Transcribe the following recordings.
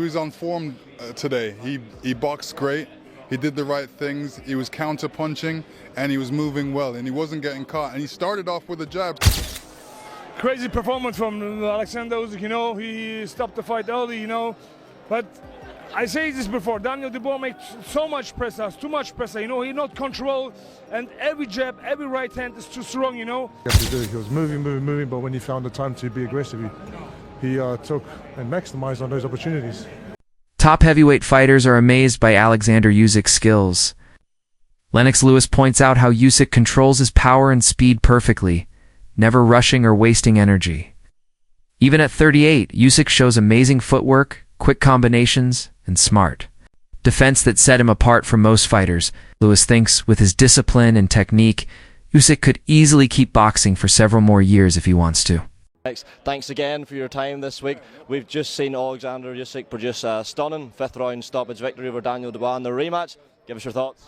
was on form today. He boxed great. He did the right things. He was counter-punching, and he was moving well, and he wasn't getting caught. And he started off with a jab. Crazy performance from Oleksandr Usyk, you know. He stopped the fight early, you know. But I say this before, Daniel Dubois makes so much pressure, too much pressure, you know. He not control, and every jab, every right hand is too strong, you know. He was moving, but when he found the time to be aggressive, he took and maximized on those opportunities. Top heavyweight fighters are amazed by Oleksandr Usyk's skills. Lennox Lewis points out how Usyk controls his power and speed perfectly, never rushing or wasting energy. Even at 38, Usyk shows amazing footwork, quick combinations, and smart defense that set him apart from most fighters. Lewis thinks with his discipline and technique, Usyk could easily keep boxing for several more years if he wants to. Thanks again for your time this week. We've just seen Oleksandr Usyk produce a stunning fifth-round stoppage victory over Daniel Dubois in the rematch. Give us your thoughts.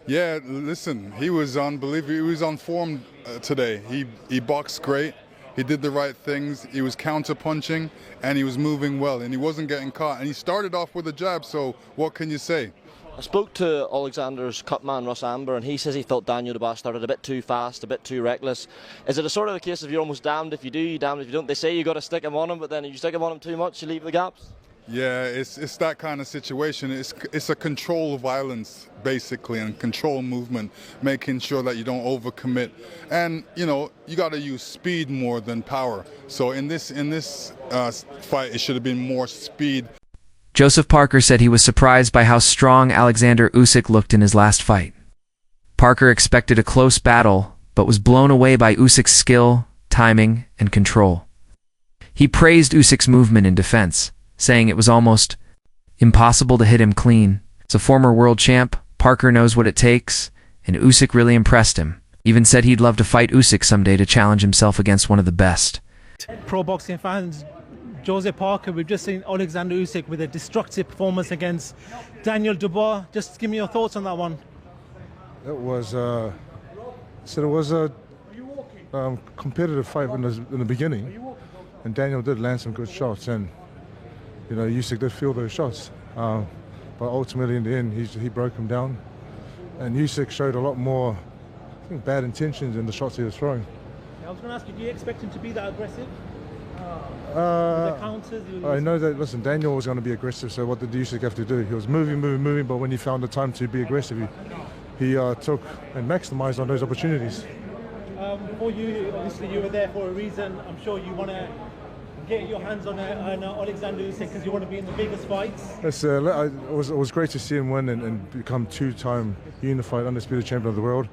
Yeah, listen, he was unbelievable. He was on form today. He boxed great. He did the right things. He was counter-punching, and he was moving well, and he wasn't getting caught. And he started off with a jab, so what can you say? I spoke to Oleksandr's cutman, Russ Amber, and he says he felt Daniel Dubois started a bit too fast, a bit too reckless. Is it a sort of a case of you're almost damned if you do, damned if you don't? They say you got to stick him on him, but then if you stick him on him too much, you leave the gaps? Yeah, it's that kind of situation. It's a control violence, basically, and control movement, making sure that you don't overcommit. And, you know, you got to use speed more than power. So in this fight, it should have been more speed. Joseph Parker said he was surprised by how strong Oleksandr Usyk looked in his last fight. Parker expected a close battle, but was blown away by Usyk's skill, timing, and control. He praised Usyk's movement in defense, saying it was almost impossible to hit him clean. As a former world champ, Parker knows what it takes, and Usyk really impressed him. Even said he'd love to fight Usyk someday to challenge himself against one of the best. Pro boxing fans, Joseph Parker, we've just seen Oleksandr Usyk with a destructive performance against Daniel Dubois. Just give me your thoughts on that one. It was a competitive fight in the beginning, and Daniel did land some good shots, and you know Usyk did feel those shots, but ultimately in the end he broke him down, and Usyk showed a lot more, I think, bad intentions in the shots he was throwing. I was going to ask you, do you expect him to be that aggressive? The counters, I know that. Listen, Daniel was going to be aggressive, so what did Usyk have to do? He was moving, but when he found the time to be aggressive, he took and maximized on those opportunities. For you, obviously you were there for a reason. I'm sure you want to get your hands on Oleksandr Usyk because you want to be in the biggest fights. Yes, it was great to see him win and become two-time unified undisputed champion of the world,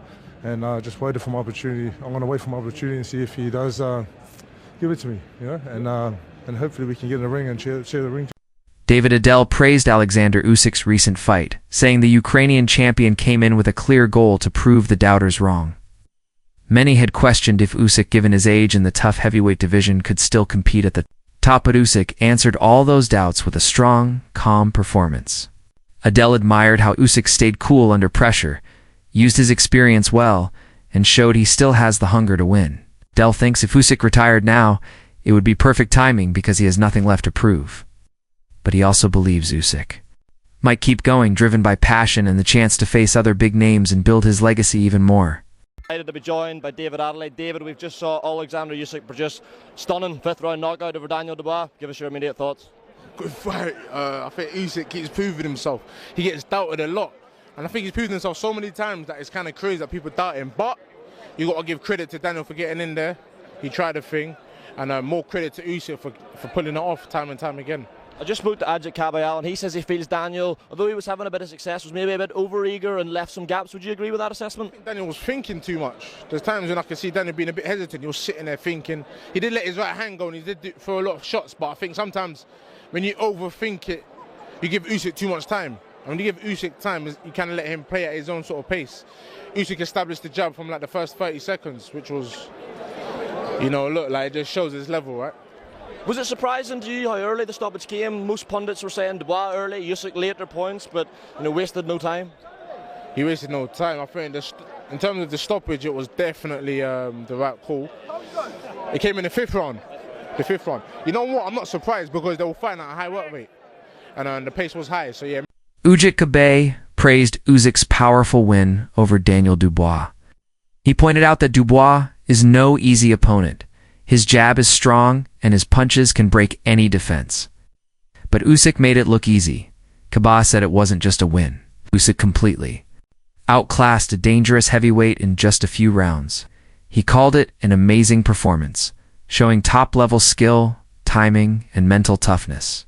and just waited for my opportunity. I'm going to wait for my opportunity and see if he does give it to me, you know, and hopefully we can get in the ring and share the ring. David Adel praised Oleksandr Usyk's recent fight, saying the Ukrainian champion came in with a clear goal to prove the doubters wrong. Many had questioned if Usyk, given his age in the tough heavyweight division, could still compete at the top, but Usyk answered all those doubts with a strong, calm performance. Adel admired how Usyk stayed cool under pressure, used his experience well, and showed he still has the hunger to win. Adel thinks if Usyk retired now, it would be perfect timing because he has nothing left to prove. But he also believes Usyk might keep going, driven by passion and the chance to face other big names and build his legacy even more. Excited to be joined by David Adelaide. David, we've just saw Oleksandr Usyk produce stunning fifth-round knockout over Daniel Dubois. Give us your immediate thoughts. Good fight. I think Usyk keeps proving himself. He gets doubted a lot, and I think he's proven himself so many times that it's kind of crazy that people doubt him. But you got to give credit to Daniel for getting in there. He tried a thing, and more credit to Usyk for pulling it off time and time again. I just spoke to Ajit Kabayal, and he says he feels Daniel, although he was having a bit of success, was maybe a bit over-eager and left some gaps. Would you agree with that assessment? I think Daniel was thinking too much. There's times when I could see Daniel being a bit hesitant. He was sitting there thinking. He did let his right hand go, and he did throw a lot of shots, but I think sometimes when you overthink it, you give Usyk too much time. And when you give Usyk time, you kind of let him play at his own sort of pace. Usyk established the jab from like the first 30 seconds, which was, you know, look, like it just shows his level, right? Was it surprising to you how early the stoppage came? Most pundits were saying Dubois early, Usyk later points, but wasted no time. He wasted no time. I think in terms of the stoppage, it was definitely the right call. It came in the fifth round. You know what? I'm not surprised because they were fighting at a high work rate. and the pace was high. So yeah. Usyk Kabe praised Usyk's powerful win over Daniel Dubois. He pointed out that Dubois is no easy opponent. His jab is strong, and his punches can break any defense. But Usyk made it look easy. Kabe said it wasn't just a win. Usyk completely outclassed a dangerous heavyweight in just a few rounds. He called it an amazing performance, showing top-level skill, timing, and mental toughness.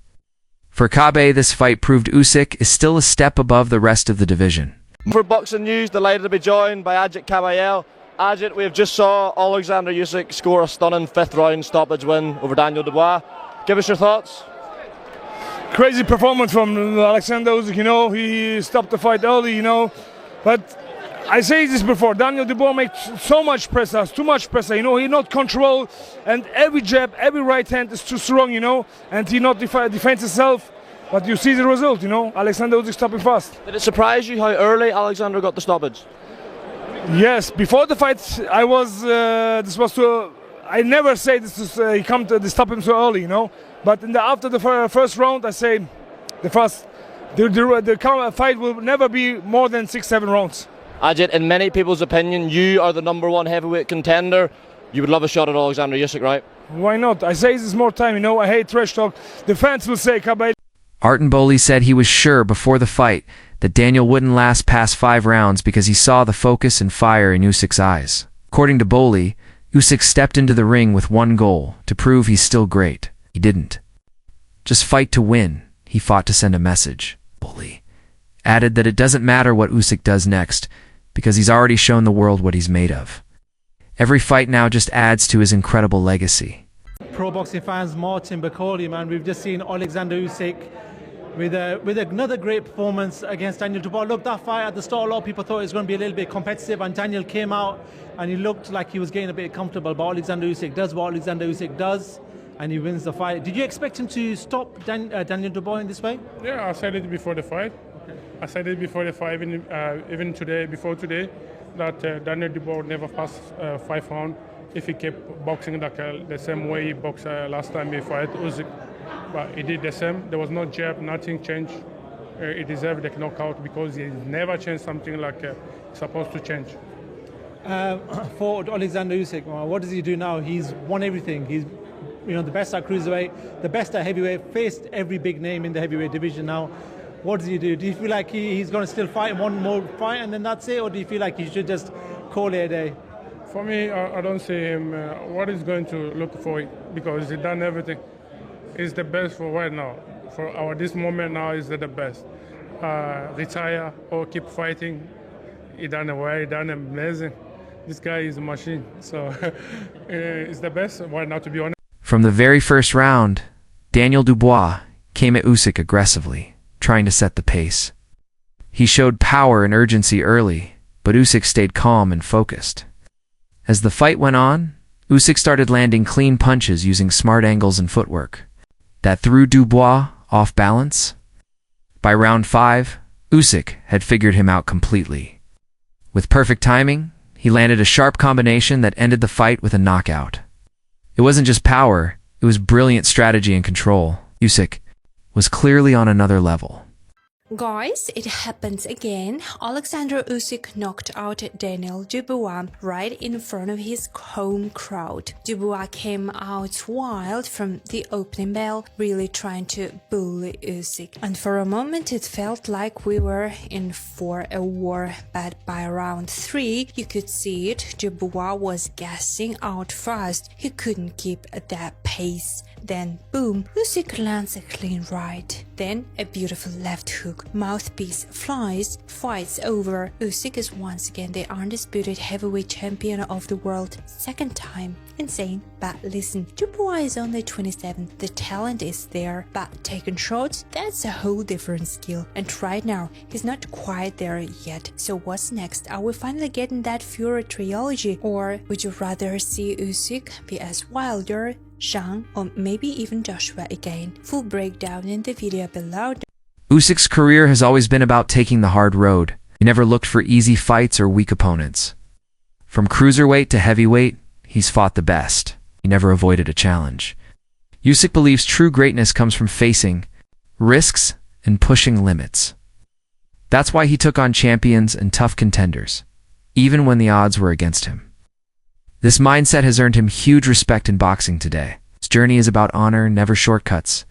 For Kabe, this fight proved Usyk is still a step above the rest of the division. For boxing news, delighted to be joined by Ajit Kabayel. Ajit, we have just saw Oleksandr Usyk score a stunning 5th round stoppage win over Daniel Dubois. Give us your thoughts. Crazy performance from Oleksandr Usyk, you know, he stopped the fight early, you know, but I say this before, Daniel Dubois makes so much pressure, too much pressure, you know, he not control, and every jab, every right hand is too strong, you know, and he not defends himself, but you see the result, you know, Oleksandr Usyk stopping fast. Did it surprise you how early Alexander got the stoppage? Yes, before the fight, I was, I never say this is, he come to stop him so early, you know, but after the first round, I say the fight will never be more than 6-7 rounds. Ajit, in many people's opinion, you are the #1 heavyweight contender. You would love a shot at Oleksandr Usyk, right? Why not? I say this more time, you know, I hate trash talk. The fans will say, Kabe. Arten Boli said he was sure before the fight that Daniel wouldn't last past 5 rounds because he saw the focus and fire in Usyk's eyes. According to Boli, Usyk stepped into the ring with one goal, to prove he's still great. He didn't just fight to win, he fought to send a message. Boli added that it doesn't matter what Usyk does next, because he's already shown the world what he's made of. Every fight now just adds to his incredible legacy. Pro boxing fans, Martin Bakoli, man, we've just seen Oleksandr Usyk with another great performance against Daniel Dubois. Look, that fight at the start, a lot of people thought it was going to be a little bit competitive, and Daniel came out and he looked like he was getting a bit comfortable, but Oleksandr Usyk does what Oleksandr Usyk does, and he wins the fight. Did you expect him to stop Daniel Dubois in this way? Yeah, I said it before the fight. I said it before the fight, even today, before today, that Daniel Dubois would never pass 5 rounds if he kept boxing like the same way he boxed last time he fought Usyk. But he did the same. There was no jab, nothing changed. He deserved the knockout because he never changed something like he's supposed to change. For Oleksandr Usyk, what does he do now? He's won everything. He's the best at cruiserweight, the best at heavyweight, faced every big name in the heavyweight division now. What does he do? Do you feel like he's going to still fight one more fight and then that's it? Or do you feel like he should just call it a day? For me, I don't see him what he's going to look for because he's done everything. He's the best for right now. For this moment now, he's the best. Retire or keep fighting. He done well, he done amazing. This guy is a machine. So he's the best right now, to be honest. From the very first round, Daniel Dubois came at Usyk aggressively, trying to set the pace. He showed power and urgency early, but Usyk stayed calm and focused. As the fight went on, Usyk started landing clean punches using smart angles and footwork that threw Dubois off balance. By round 5, Usyk had figured him out completely. With perfect timing, he landed a sharp combination that ended the fight with a knockout. It wasn't just power, it was brilliant strategy and control. Usyk was clearly on another level. Guys, it happens again. Oleksandr Usyk knocked out Daniel Dubois right in front of his home crowd. Dubois came out wild from the opening bell, really trying to bully Usyk. And for a moment it felt like we were in for a war, but by round 3 you could see it. Dubois was gassing out fast. He couldn't keep that pace. Then, boom, Usyk lands a clean right. Then, a beautiful left hook. Mouthpiece flies. Fight's over. Usyk is once again the undisputed heavyweight champion of the world. Second time. Insane. But listen, Dubois is only 27. The talent is there. But taking shots, that's a whole different skill. And right now, he's not quite there yet. So what's next? Are we finally getting that Fury trilogy? Or would you rather see Usyk be as Wilder, Zhang, or maybe even Joshua again? Full breakdown in the video below. Usyk's career has always been about taking the hard road. He never looked for easy fights or weak opponents. From cruiserweight to heavyweight, he's fought the best. He never avoided a challenge. Usyk believes true greatness comes from facing risks and pushing limits. That's why he took on champions and tough contenders, even when the odds were against him. This mindset has earned him huge respect in boxing today. His journey is about honor, never shortcuts.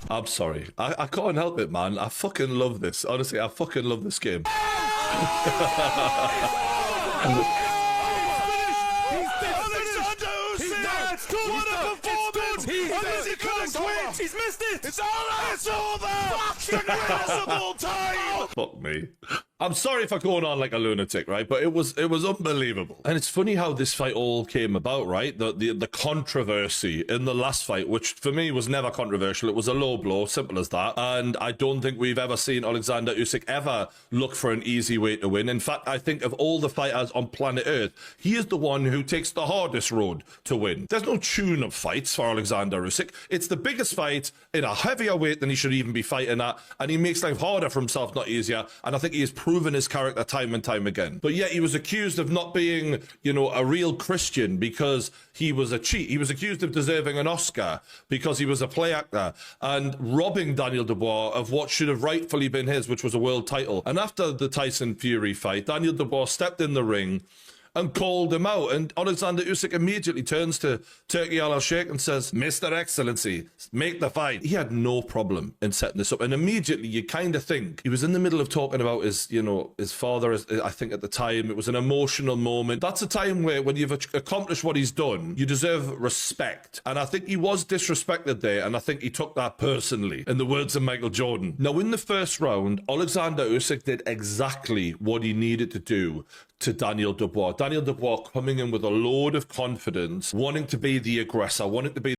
I'm sorry. I can't help it, man. I fucking love this. Honestly, I fucking love this game. He's missed it! It's over! Impossible time! Fuck me. I'm sorry for going on like a lunatic, right? But it was unbelievable. And it's funny how this fight all came about, right? The controversy in the last fight, which for me was never controversial. It was a low blow, simple as that. And I don't think we've ever seen Oleksandr Usyk ever look for an easy way to win. In fact, I think of all the fighters on planet Earth, he is the one who takes the hardest road to win. There's no tune-up fights for Oleksandr Usyk. It's the biggest fight in a heavier weight than he should even be fighting at, and he makes life harder for himself, not easier. And I think he has proven his character time and time again. But yet he was accused of not being, you know, a real Christian because he was a cheat. He was accused of deserving an Oscar because he was a play actor and robbing Daniel Dubois of what should have rightfully been his, which was a world title. And after the Tyson Fury fight, Daniel Dubois stepped in the ring and called him out. And Oleksandr Usyk immediately turns to Turki Al-Sheikh and says, Mr. Excellency, make the fight. He had no problem in setting this up. And immediately you kind of think he was in the middle of talking about his, you know, his father, I think at the time. It was an emotional moment. That's a time where when you've accomplished what he's done, you deserve respect. And I think he was disrespected there. And I think he took that personally, in the words of Michael Jordan. Now, in the first round, Oleksandr Usyk did exactly what he needed to do to Daniel Dubois. Daniel Dubois coming in with a load of confidence, wanting to be the aggressor, wanting to be